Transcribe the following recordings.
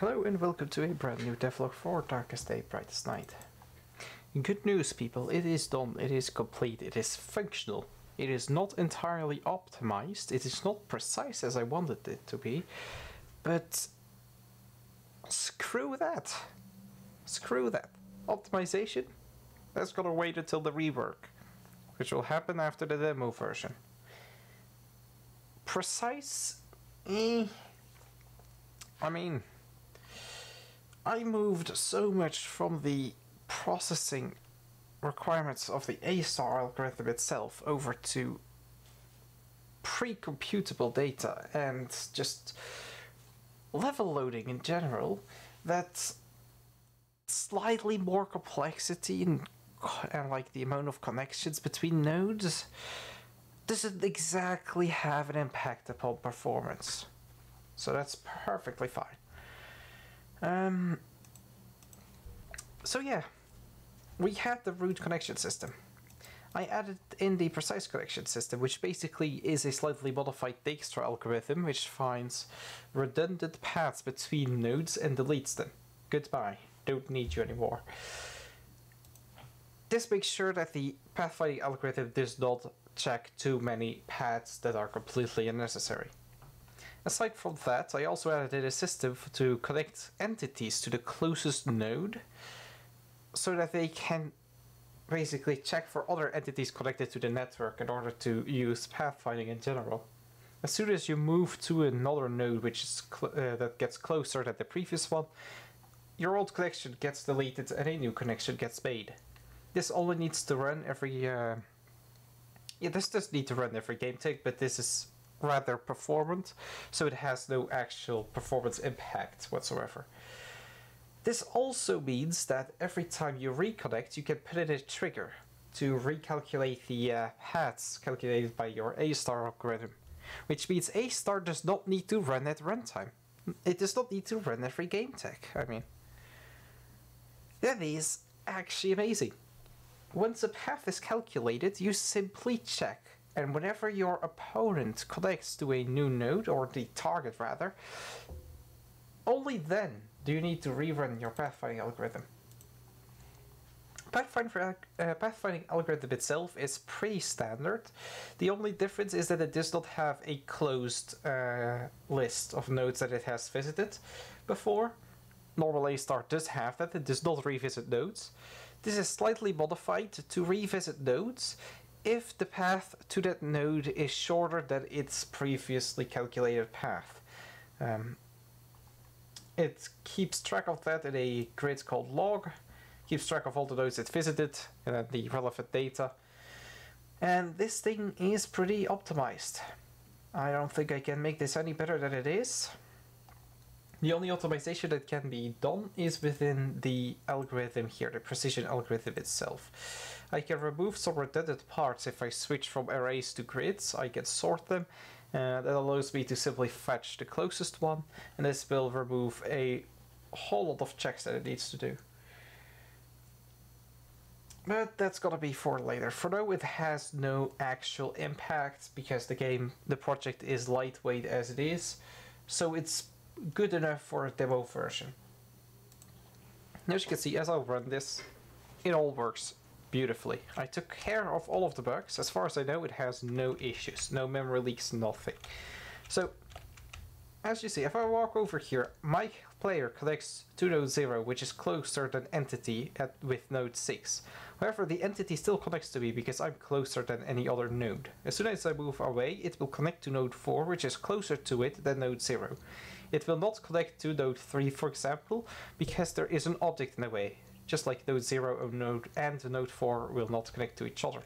Hello and welcome to a brand new devlog for Darkest Day, Brightest Night. Good news, people, it is done, it is complete, it is functional. It is not entirely optimized, it is not precise as I wanted it to be, but screw that. Screw that. Optimization? That's gonna wait until the rework, which will happen after the demo version. Precise? I mean, I moved so much from the processing requirements of the A-star algorithm itself over to pre-computable data and just level loading in general that slightly more complexity and like the amount of connections between nodes doesn't exactly have an impact upon performance. So that's perfectly fine. So yeah, we had the root connection system. I added in the precise connection system, which basically is a slightly modified Dijkstra algorithm which finds redundant paths between nodes and deletes them. Goodbye, don't need you anymore. This makes sure that the pathfinding algorithm does not check too many paths that are completely unnecessary. Aside from that, I also added a system to connect entities to the closest node so that they can basically check for other entities connected to the network in order to use pathfinding in general. As soon as you move to another node which is that gets closer than the previous one, your old connection gets deleted and a new connection gets made. This only needs to run every this does need to run every game tick, but this is rather performant, so it has no actual performance impact whatsoever. This also means that every time you reconnect, you can put in a trigger to recalculate the paths calculated by your A-star algorithm, which means A-star does not need to run at runtime. It does not need to run every game tick. I mean, that is actually amazing. Once a path is calculated, you simply check, and whenever your opponent connects to a new node, or the target rather, only then do you need to rerun your pathfinding algorithm. Pathfinding algorithm itself is pretty standard. The only difference is that it does not have a closed list of nodes that it has visited before. Normal A-star does have that, it does not revisit nodes. This is slightly modified to revisit nodes if the path to that node is shorter than its previously calculated path. It keeps track of that in a grid called log, keeps track of all the nodes it visited and the relevant data. And this thing is pretty optimized. I don't think I can make this any better than it is. The only optimization that can be done is within the algorithm here, the precision algorithm itself. I can remove some redundant parts if I switch from arrays to grids. I can sort them. That allows me to simply fetch the closest one, and this will remove a whole lot of checks that it needs to do. But that's gonna be for later. For now, it has no actual impact because the project is lightweight as it is, so it's good enough for a demo version. As you can see, as I run this, it all works beautifully. I took care of all of the bugs. As far as I know, it has no issues, no memory leaks, nothing. So, as you see, if I walk over here, my player connects to node 0, which is closer than entity with node 6. However, the entity still connects to me because I'm closer than any other node. As soon as I move away, it will connect to node 4, which is closer to it than node 0. It will not connect to node 3, for example, because there is an object in the way, just like node 0 and node 4 will not connect to each other.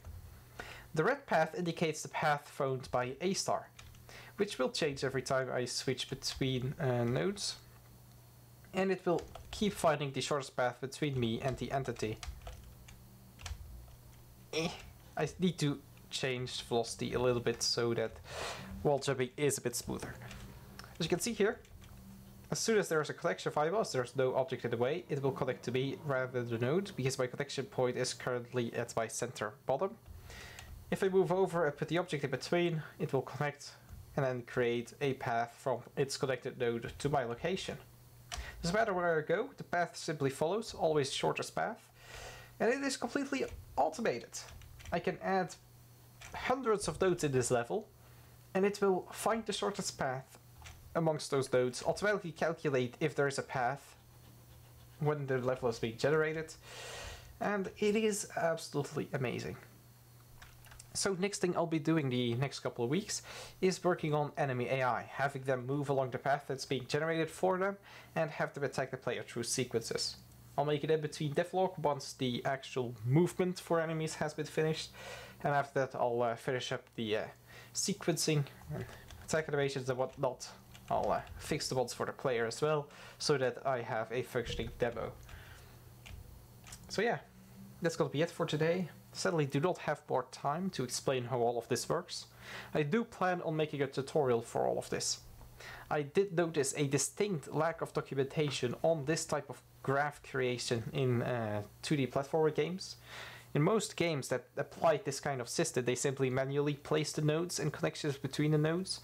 The red path indicates the path found by A-star, which will change every time I switch between nodes, and it will keep finding the shortest path between me and the entity. I need to change velocity a little bit so that wall jumping is a bit smoother. As you can see here, as soon as there is a connection of eyeballs, there's no object in the way, it will connect to me rather than the node, because my connection point is currently at my center bottom. If I move over and put the object in between, it will connect and then create a path from its connected node to my location. Doesn't matter where I go, the path simply follows, always shortest path. And it is completely automated. I can add hundreds of nodes in this level, and it will find the shortest path amongst those nodes, automatically calculate if there is a path when the level is being generated, and it is absolutely amazing. So next thing I'll be doing the next couple of weeks is working on enemy AI, having them move along the path that's being generated for them and have them attack the player through sequences. I'll make it in between devlog once the actual movement for enemies has been finished, and after that I'll finish up the sequencing and attack animations and whatnot. I'll fix the ones for the player as well, so that I have a functioning demo. So yeah, that's gonna be it for today. Sadly, do not have more time to explain how all of this works. I do plan on making a tutorial for all of this. I did notice a distinct lack of documentation on this type of graph creation in 2D platformer games. In most games that apply this kind of system, they simply manually place the nodes and connections between the nodes.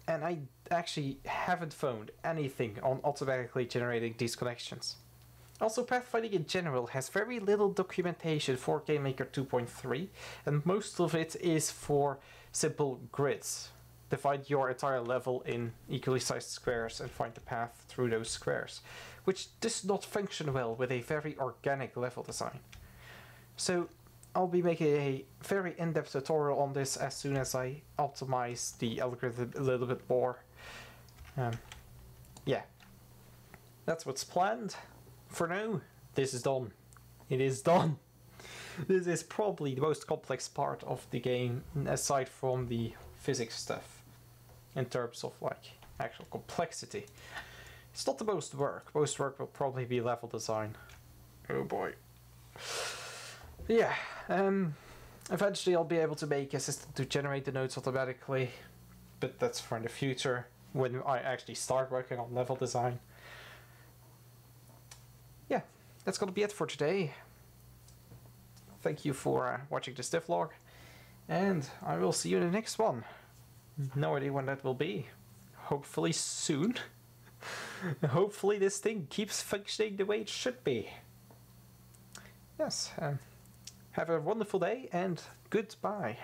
And I actually haven't found anything on automatically generating these connections. Also, Pathfinding in general has very little documentation for GameMaker 2.3, and most of it is for simple grids. Divide your entire level in equally sized squares and find the path through those squares, which does not function well with a very organic level design. So I'll be making a very in-depth tutorial on this as soon as I optimize the algorithm a little bit more. Yeah, that's what's planned. For now, this is done. It is done. This is probably the most complex part of the game, aside from the physics stuff, in terms of like actual complexity. It's not the most work. Most work will probably be level design. Oh boy. Yeah. Eventually I'll be able to make a system to generate the nodes automatically, but that's for in the future when I actually start working on level design. Yeah, that's gonna be it for today. Thank you for watching this devlog, and I will see you in the next one. No idea when that will be. Hopefully soon. Hopefully this thing keeps functioning the way it should be. Yes, have a wonderful day and goodbye.